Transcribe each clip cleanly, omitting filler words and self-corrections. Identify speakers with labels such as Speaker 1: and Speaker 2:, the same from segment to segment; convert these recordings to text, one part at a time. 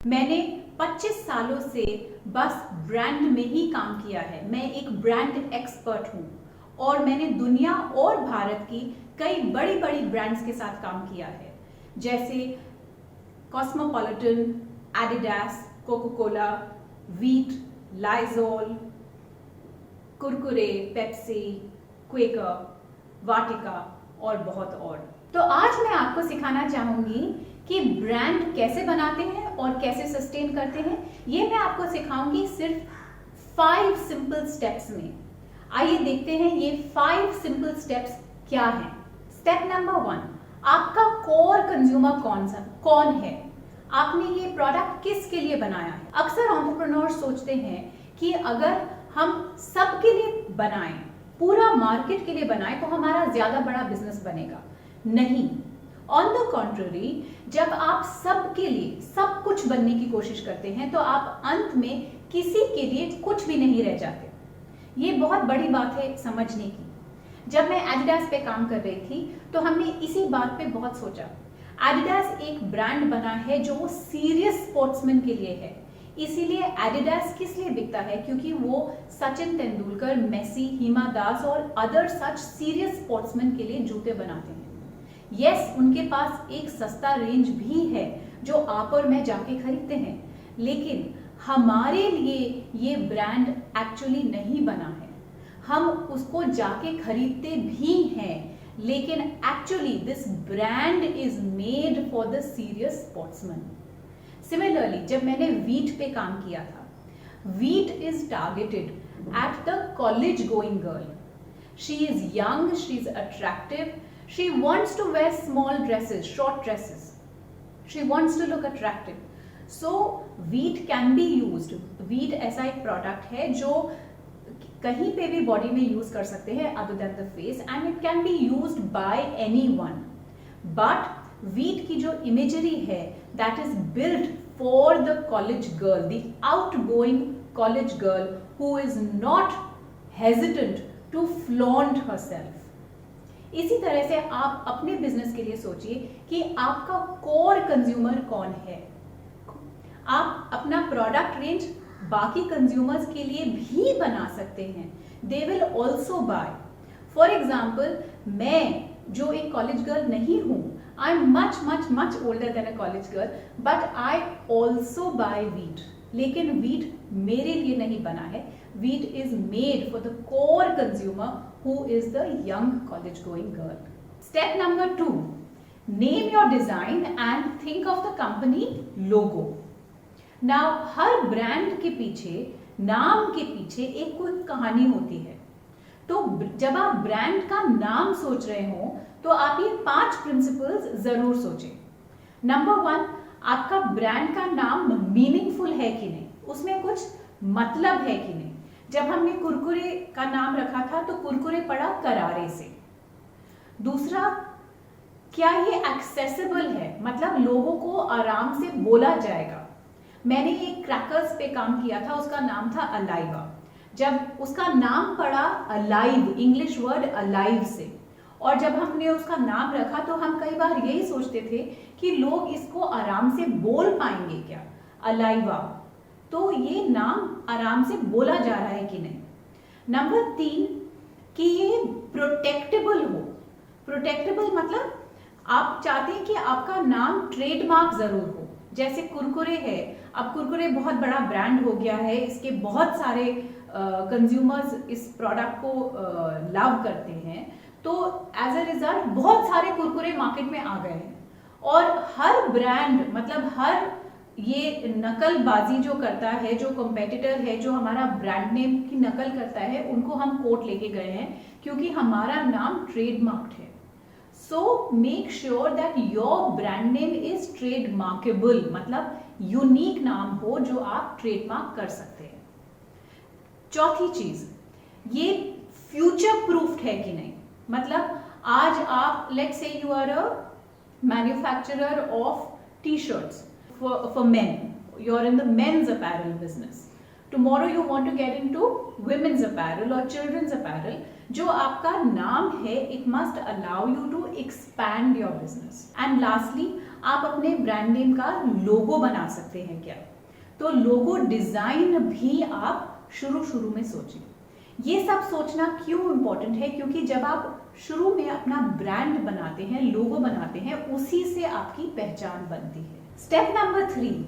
Speaker 1: मैंने 25 सालों से बस ब्रांड में ही काम किया है। मैं एक ब्रांड एक्सपर्ट हूँ और मैंने दुनिया और भारत की कई बड़ी बड़ी ब्रांड्स के साथ काम किया है, जैसे Cosmopolitan, Adidas, Coca Cola, Veet, Lysol, Kurkure, Pepsi, Quaker, Vatika और बहुत और। तो आज मैं आपको सिखाना चाहूंगी कि ब्रांड कैसे बनाते हैं और कैसे सस्टेन करते हैं। ये मैं आपको सिखाऊंगी सिर्फ 5 सिंपल स्टेप्स में। आइए देखते हैं ये 5 सिंपल स्टेप्स क्या हैं। स्टेप नंबर 1, आपका कोर कंज्यूमर कौन है? आपने ये प्रोडक्ट किसके लिए बनाया है? अक्सर एंटरप्रेन्योर सोचते हैं कि अगर हम सबके लिए बनाएं, पूरा मार्केट के लिए बनाएं, तो हमारा ज्यादा बड़ा बिजनेस बनेगा। नहीं, ऑन द कॉन्ट्ररी, जब आप सबके लिए सब कुछ बनने की कोशिश करते हैं तो आप अंत में किसी के लिए कुछ भी नहीं रह जाते। ये बहुत बड़ी बात है समझने की। जब मैं एडिडास पे काम कर रही थी तो हमने इसी बात पे बहुत सोचा। एडिडास एक ब्रांड बना है जो सीरियस स्पोर्ट्समैन के लिए है। इसीलिए एडिडास किस लिए बिकता है? क्योंकि वो सचिन तेंदुलकर, मेसी, हिमा दास और अदर सच सीरियस स्पोर्ट्समैन के लिए जूते बनाते हैं। यस, उनके पास एक सस्ता रेंज भी है जो आप और मैं जाके खरीदते हैं, लेकिन हमारे लिए ये ब्रांड एक्चुअली नहीं बना है। हम उसको जाके खरीदते भी हैं, लेकिन actually this brand is made for the serious sportsman. Similarly, जब मैंने वीट पे काम किया था, wheat is targeted at the college going girl. She is young, she is attractive, she wants to wear small dresses, short dresses, she wants to look attractive, so wheat can be used. wheat ऐसा एक product है जो कहीं पे भी body में use कर सकते हैं other than the face, and it can be used by anyone. but wheat की जो imagery है, that is built for the college girl, the outgoing college girl who is not hesitant to flaunt herself. इसी तरह से आप अपने business के लिए सोचिए कि आपका कोर कंज्यूमर कौन है। आप अपना प्रोडक्ट रेंज बाकी कंज्यूमर्स के लिए भी बना सकते हैं। They will also buy. For example, मैं जो एक कॉलेज गर्ल नहीं हूं, I am much much much older than a college girl, but I also buy Veet. लेकिन वीट मेरे लिए नहीं बना है। Veet is made for the core consumer who is the young college going girl. Step number 2, name your design and think of the company logo. Now, her brand के पीछे, नाम के पीछे एक कोई कहानी होती है। तो जब आप ब्रांड का नाम सोच रहे हो तो आप ये 5 प्रिंसिपल्स जरूर सोचें। नंबर 1, आपका ब्रांड का नाम मीनिंगफुल है कि नहीं, उसमें कुछ मतलब है कि नहीं। जब हमने कुरकुरे का नाम रखा था तो कुरकुरे पड़ा करारे से। दूसरा, क्या ये एक्सेसिबल है, मतलब लोगों को आराम से बोला जाएगा। मैंने एक क्रैकर्स पे काम किया था, उसका नाम था अलाइवा। जब उसका नाम पड़ा अलाइव, इंग्लिश वर्ड अलाइव से, और जब हमने उसका नाम रखा तो हम कई बार यही सोचते थे कि लोग इसको आराम से बोल पाएंगे क्या, अलाइवा। तो ये नाम आराम से बोला जा रहा है कि नहीं। नंबर 3, कि ये प्रोटेक्टेबल हो। प्रोटेक्टेबल मतलब आप चाहते हैं कि आपका नाम ट्रेडमार्क जरूर हो। जैसे कुरकुरे है, अब कुरकुरे बहुत बड़ा ब्रांड हो गया है, इसके बहुत सारे कंज्यूमर्स इस प्रोडक्ट को लव करते हैं, तो एज अ रिजल्ट बहुत सारे कुरकुरे मार्केट में आ गए हैं। और हर ब्रांड, मतलब हर ये नकलबाजी जो करता है, जो कॉम्पिटिटर है, जो हमारा ब्रांड नेम की नकल करता है, उनको हम कोर्ट लेके गए हैं क्योंकि हमारा नाम ट्रेडमार्क्ड है। So make sure that your brand name is trademarkable, मतलब यूनिक नाम हो जो आप ट्रेडमार्क कर सकते हैं। चौथी चीज, ये फ्यूचर प्रूफ्ड है कि नहीं। मतलब आज आप, let's say you are a manufacturer of T-shirts for men, you're in the men's apparel business. Tomorrow you want to get into women's apparel or children's apparel. जो आपका नाम है, it must allow you to expand your business. And lastly, आप अपने brand name का लोगो बना सकते हैं क्या? तो लोगो डिजाइन भी आप शुरू में सोचें। ये सब सोचना क्यों इम्पोर्टेंट है? क्योंकि जब आप शुरू में अपना ब्रांड बनाते हैं, लोगो बनाते हैं, उसी से आपकी पहचान बनती है। Step number 3,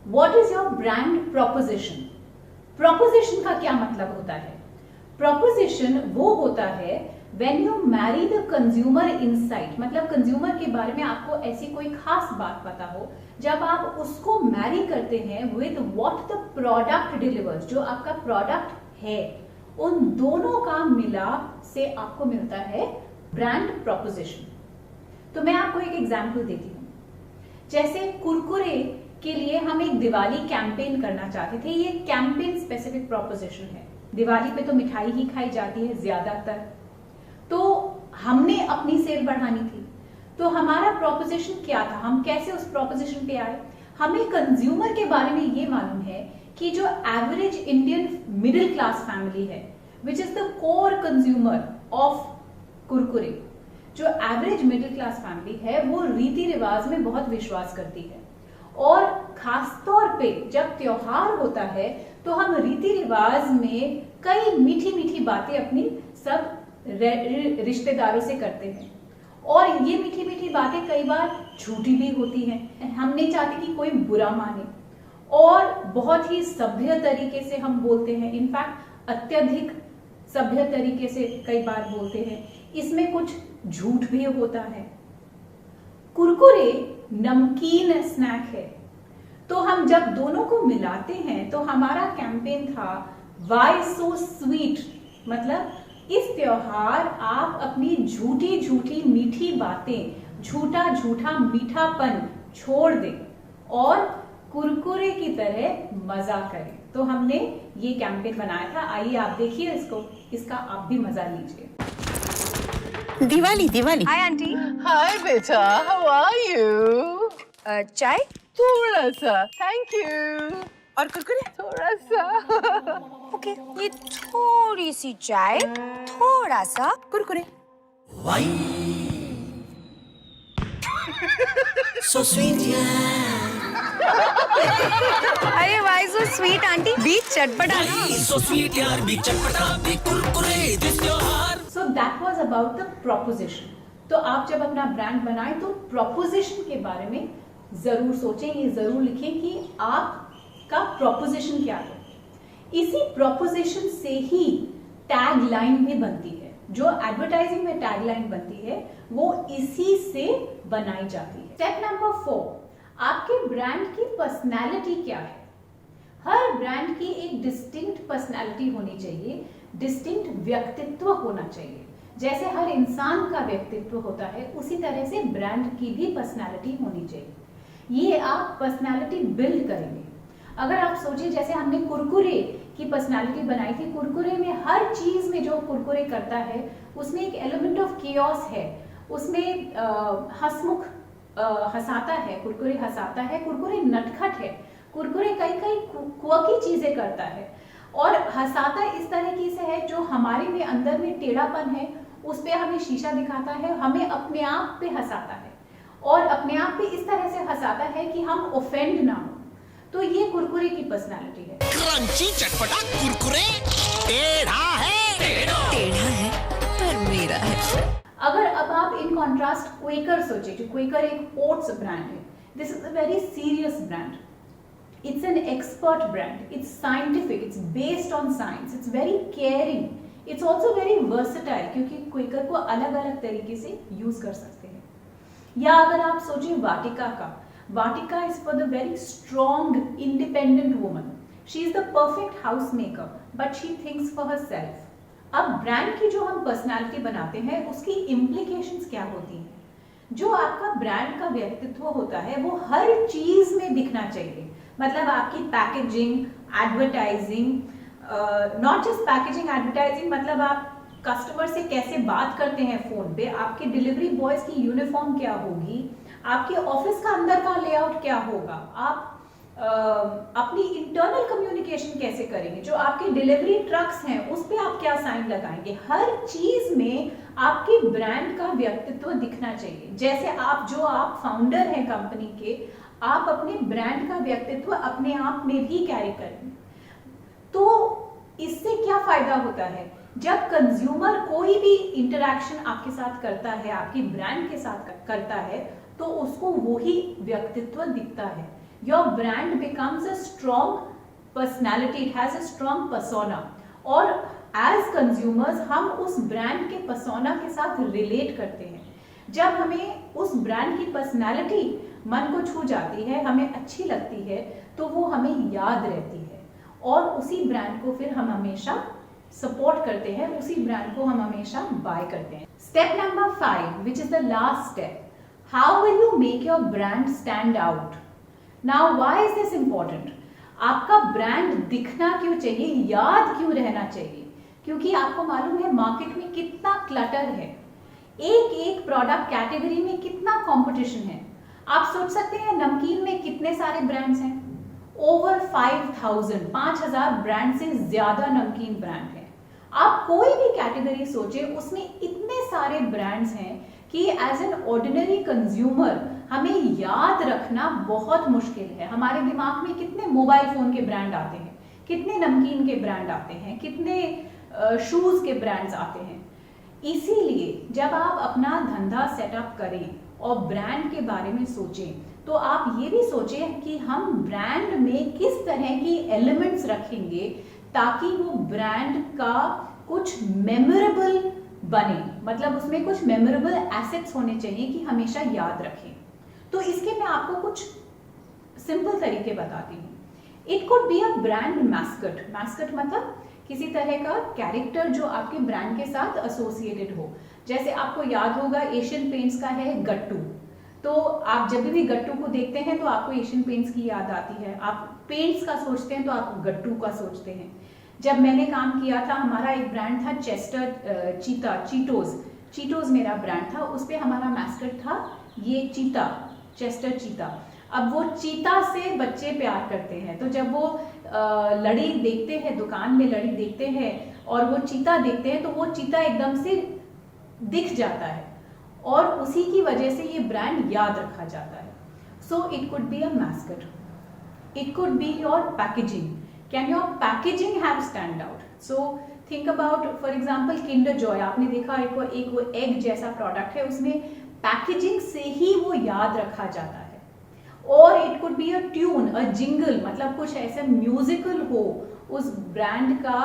Speaker 1: what is your brand proposition? Proposition का क्या मतलब होता है? प्रोपोजिशन वो होता है when you Mary the consumer insight, मतलब कंज्यूमर के बारे में आपको ऐसी कोई खास बात पता हो, जब आप उसको मैरी करते हैं with what the product delivers, जो आपका प्रोडक्ट है, उन दोनों का मिलाप से आपको मिलता है ब्रांड प्रोपोजिशन। तो मैं आपको एक एग्जांपल देती हूँ। जैसे कुरकुरे के लिए हम एक दिवाली कैंपेन करना चाहते थे। ये कैंपेन स्पेसिफिक प्रोपोजिशन है। दिवाली पे तो मिठाई ही खाई जाती है ज्यादातर, तो हमने अपनी सेल बढ़ानी थी। तो हमारा प्रोपोजिशन क्या था? हम कैसे उस प्रोपोजिशन पे आए? हमें कंज्यूमर के बारे में ये मालूम है कि जो average Indian middle class family है, which is the core consumer of Kurkure, जो एवरेज मिडिल क्लास फैमिली है वो रीति रिवाज में बहुत विश्वास करती है। और खासतौर पे जब त्योहार होता है तो हम रीति रिवाज में कई मीठी मीठी बातें अपनी सब रिश्तेदारों से करते हैं, और ये मीठी मीठी बातें कई बार झूठी भी होती हैं। हम नहीं चाहते कि कोई बुरा माने, और बहुत ही सभ्य तरीके से हम बोलते हैं, इनफैक्ट अत्यधिक सभ्य तरीके से कई बार बोलते हैं। इसमें कुछ झूठ भी होता है। कुरकुरे नमकीन स्नैक है, तो हम जब दोनों को मिलाते हैं तो हमारा कैंपेन था वाई सो स्वीट, मतलब इस त्योहार आप अपनी झूठी झूठी मीठी बातें, झूठा झूठा मीठापन छोड़ दें और कुरकुरे की तरह मजा करें। तो हमने ये कैंपेन बनाया था। आइए आप देखिए इसको, इसका आप भी मजा लीजिए।
Speaker 2: Diwali Diwali.
Speaker 3: Hi aunty.
Speaker 4: Hi बेटा, हाउ आर यू?
Speaker 3: चाय?
Speaker 4: थोड़ा सा, थैंक यू।
Speaker 3: और कुरकुरे?
Speaker 4: थोड़ा सा।
Speaker 3: ओके, ये थोड़ी सी चाय, थोड़ा सा कुरकुरे।
Speaker 2: सो स्वीट
Speaker 3: अरे वाई सो स्वीट आंटी, बीच चटपटा।
Speaker 2: सो स्वीट यार, भी चटपटा भी कुरकुरे दिस त्योहार।
Speaker 1: So that was about the proposition. तो आप जब अपना ब्रांड बनाएं तो प्रोपोजिशन के बारे में जरूर सोचें, ये जरूर लिखें कि आपका प्रोपोजिशन क्या है। इसी प्रोपोजिशन से ही टैग लाइन भी बनती है। जो एडवर्टाइजिंग में टैग लाइन बनती है वो इसी से बनाई जाती है। स्टेप नंबर 4, आपके ब्रांड की पर्सनैलिटी क्या है? हर ब्रांड की एक डिस्टिंक्ट पर्सनैलिटी होनी चाहिए, डिस्टिंक्ट व्यक्तित्व होना चाहिए। जैसे हर इंसान का व्यक्तित्व होता है, उसी तरह से ब्रांड की भी पर्सनैलिटी होनी चाहिए। ये आप पर्सनैलिटी बिल्ड करेंगे। अगर आप सोचिए, जैसे हमने कुरकुरे की पर्सनैलिटी बनाई थी, कुरकुरे में हर चीज में जो कुरकुरे करता है उसमें एक एलिमेंट ऑफ कियोस है, उसमें हंसमुख हंसाता है, कुरकुरे हंसाता है, कुरकुरे नटखट है, कुरकुरे कई कई क्वर्की चीजें करता है और हंसाता इस तरीके से है जो हमारे में अंदर में टेढ़ापन है उस पे हमें शीशा दिखाता है, हमें अपने आप पे हंसाता है और अपने आप पे इस तरह से हंसाता है कि हम ऑफेंड ना हो। तो ये कुरकुरे की पर्सनालिटी है।
Speaker 2: क्रंची चटपटा कुरकुरे टेढ़ा है पर मेरा है।
Speaker 1: अगर अब आप इन कॉन्ट्रास्ट क्वेकर सोचे, जो क्वेकर एक ओट्स ब्रांड है, this is a very serious brand, it's an expert brand, it's scientific, it's based on science, it's very caring, it's also very versatile, क्योंकि क्वेकर को अलग अलग तरीके से यूज कर सकते हैं। या अगर आप सोचिए वाटिका का, Vatika is for the very strong independent woman, she is the perfect house maker but she thinks for her self. अब ब्रांड की जो हम पर्सनालिटी बनाते हैं उसकी इम्प्लीकेशंस क्या होती हैं? जो आपका ब्रांड का व्यक्तित्व होता है वो हर चीज में दिखना चाहिए। मतलब आपकी packaging, advertising, not just packaging, advertising, मतलब आप कस्टमर से कैसे बात करते हैं फोन पे, आपके डिलीवरी बॉयज की यूनिफॉर्म क्या होगी, आपके ऑफिस का अंदर का लेआउट क्या होगा, आप अपनी इंटरनल कम्युनिकेशन कैसे करेंगे, जो आपके डिलीवरी ट्रक्स हैं उस पे आप क्या साइन लगाएंगे, हर चीज में आपके ब्रांड का व्यक्तित्व दिखना चाहिए। जैसे आप फाउंडर हैं कंपनी के, आप अपने ब्रांड का व्यक्तित्व अपने आप में भी कैरी करें। तो इससे क्या फायदा होता है, जब कंज्यूमर कोई भी इंटरैक्शन आपके साथ करता है, आपकी ब्रांड के साथ करता है, तो उसको वही व्यक्तित्व दिखता है। Your brand becomes a strong personality, it has a strong persona, और एज कंज्यूमर्स हम उस ब्रांड के पर्सोना के साथ रिलेट करते हैं। जब हमें उस ब्रांड की पर्सनैलिटी मन को छू जाती है, हमें अच्छी लगती है, तो वो हमें याद रहती है और उसी ब्रांड को फिर हम हमेशा सपोर्ट करते हैं, उसी ब्रांड को हम हमेशा बाय करते हैं। Step number 5, which is the last step, how will you make your brand stand out. Now why is this important, आपका ब्रांड दिखना क्यों चाहिए, याद क्यों रहना चाहिए, क्योंकि आपको मालूम है मार्केट में कितना क्लटर है, एक एक प्रोडक्ट कैटेगरी में कितना कंपटीशन है। आप सोच सकते हैं नमकीन में कितने सारे ब्रांड्स हैं, ओवर 5,000 ब्रांड से ज्यादा नमकीन ब्रांड है। आप कोई भी कैटेगरी सोचे, उसमें इतने सारे ब्रांड्स हैं कि एज एन ऑर्डिनरी कंज्यूमर हमें याद रखना बहुत मुश्किल है। हमारे दिमाग में कितने मोबाइल फोन के ब्रांड आते हैं, कितने नमकीन के ब्रांड आते हैं, कितने शूज के ब्रांड्स आते हैं। इसीलिए जब आप अपना धंधा सेटअप करें और ब्रांड के बारे में सोचें, तो आप ये भी सोचें कि हम ब्रांड में किस तरह की एलिमेंट्स रखेंगे ताकि वो ब्रांड का कुछ मेमोरेबल बने, मतलब उसमें कुछ मेमोरेबल एसेट्स होने चाहिए कि हमेशा याद रखें। तो इसके मैं आपको कुछ सिंपल तरीके बताती हूँ। It could be a brand mascot, mascot मतलब किसी तरह का कैरेक्टर जो आपके ब्रांड के साथ एसोसिएटेड हो। जैसे आपको याद होगा एशियन पेंट्स का है गट्टू, तो आप जब भी गट्टू को देखते हैं तो आपको एशियन पेंट्स की याद आती है। आप पेंट्स का सोचते हैं तो आप गट्टू का सोचते हैं। जब मैंने काम किया था, हमारा एक ब्रांड था चेस्टर चीता, चीटोज मेरा ब्रांड था, उस पर हमारा मैस्कट था ये चीता, चेस्टर चीता। अब वो चीता से बच्चे प्यार करते हैं, तो जब वो लड़ी देखते हैं, दुकान में लड़ी देखते हैं और वो चीता देखते हैं, तो वो चीता एकदम से दिख जाता है और उसी की वजह से ये ब्रांड याद रखा जाता है। So it could be a mascot, it could be your packaging, can your packaging have stand out. So think about for example Kinder Joy, आपने देखा एक वो एग जैसा प्रोडक्ट है, उसमें पैकेजिंग से ही वो याद रखा जाता है। और it could be a tune, a jingle, मतलब कुछ ऐसा म्यूजिकल हो, उस ब्रांड का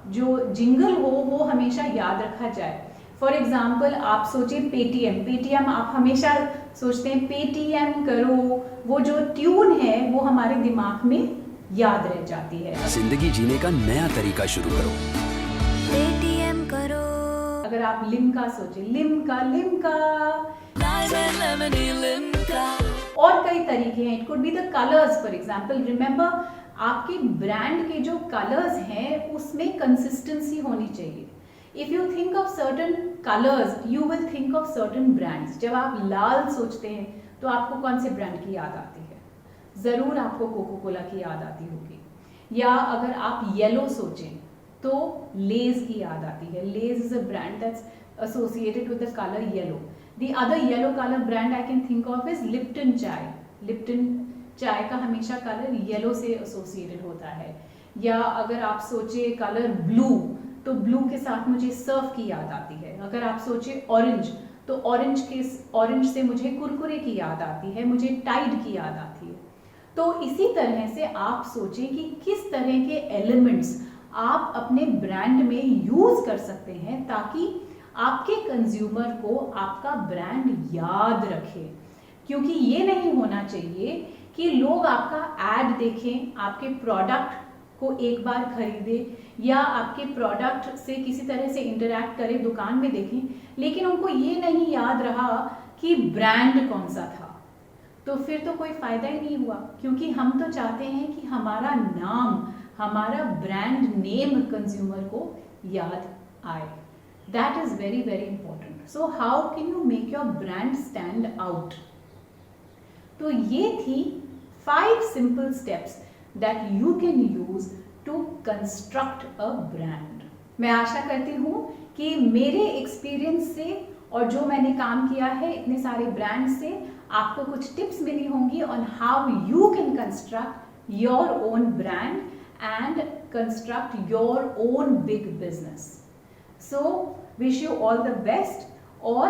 Speaker 1: जो जिंगल हो वो हमेशा याद रखा जाए। फॉर एग्जाम्पल आप सोचिए पेटीएम, आप हमेशा सोचते हैं पेटीएम करो, वो जो ट्यून है वो हमारे दिमाग में याद रह जाती है।
Speaker 2: जिंदगी जीने का नया तरीका शुरू करो,
Speaker 3: पेटीएम करो।
Speaker 1: अगर आप लिम्का सोचे, लिम्का और कई तरीके हैं। It could be the colours, for example remember आपके ब्रांड के जो कलर्स हैं उसमें कंसिस्टेंसी होनी चाहिए। If you think of certain colours you will think of certain brands. जब आप लाल सोचते हैं तो आपको कौन से ब्रांड की याद आती है? जरूर आपको कोको कोला की याद आती होगी। या अगर आप येलो सोचें तो लेज की याद आती है। Lay's is a brand that's associated with the color yellow. The other yellow color brand I can think of is Lipton चाय। Lipton चाय का हमेशा कलर येलो से एसोसिएटेड होता है। या अगर आप सोचे कलर ब्लू, तो ब्लू के साथ मुझे सर्फ की याद आती है। अगर आप सोचे ऑरेंज, तो ऑरेंज से मुझे कुरकुरे की याद आती है, मुझे टाइड की याद आती है। तो इसी तरह से आप सोचें कि किस तरह के एलिमेंट्स आप अपने ब्रांड में यूज कर सकते हैं ताकि आपके कंज्यूमर को आपका ब्रांड याद रखे। क्योंकि ये नहीं होना चाहिए कि लोग आपका एड देखें, आपके प्रोडक्ट को एक बार खरीदें या आपके प्रोडक्ट से किसी तरह से इंटरैक्ट करें, दुकान में देखें, लेकिन उनको ये नहीं याद रहा कि ब्रांड कौन सा था। तो फिर तो कोई फायदा ही नहीं हुआ, क्योंकि हम तो चाहते हैं कि हमारा नाम, हमारा ब्रांड नेम कंज्यूमर को याद आए। That is very, very important. So how can you make your brand stand out? तो ये थी 5 simple steps that you can use to construct a brand. मैं आशा करती हूँ कि मेरे एक्सपीरियंस से और जो मैंने काम किया है इतने सारे ब्रांड से आपको कुछ टिप्स मिली होंगी on how you can construct your own brand and construct your own big business. So wish you all the best और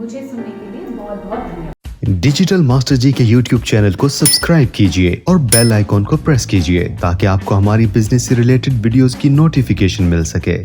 Speaker 1: मुझे सुनने के लिए बहुत बहुत धन्यवाद.
Speaker 5: डिजिटल मास्टर जी के YouTube चैनल को सब्सक्राइब कीजिए और बेल आइकॉन को प्रेस कीजिए ताकि आपको हमारी बिजनेस से रिलेटेड वीडियोस की नोटिफिकेशन मिल सके.